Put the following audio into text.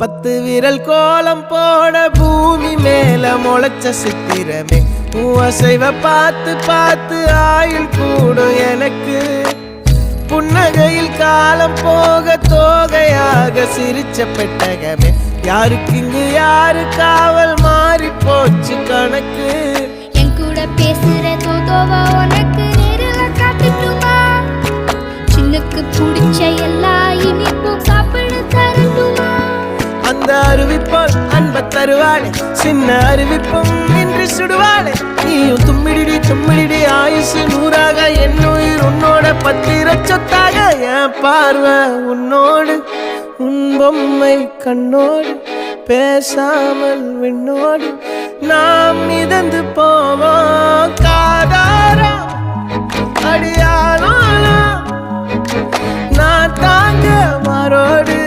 10 விரல் கோலம் போட பூமி மேல முளைச்ச சித்திரமே அசைவ பார்த்து பார்த்து ஆயுள் கூடும் எனக்கு புன்னகையில் காலம் போக தோகையாக சிரிச்ச பெட்டகமே யாருக்கு இங்கு யாரு காவல் மாறி போச்சு கணக்கு என் கூட பேசுற தோதோவா உனக்கு நேரில் காட்டுட்டுமா சின்னுக்கு பிடிச்ச எல்லா இனிப்பும் சாப்பிட தரட்டுமா அந்த அறிவிப்பால் அன்ப தருவாளே சின்ன அறிவிப்பும் இன்று சுடுவாளே நீயும் தும்மிடி தும்மிடி ஆயுசு 100ஆக என் உயிர் உன்னோட 10 சொத்தாக என் பார்வை உன்னோடு உன் பொம்மை கண்ணோடு பேசாமல் விண்ணோடு நாம் மிதந்து போவோம் காதாரா அடியாளோ நான் தாங்க மாறோடு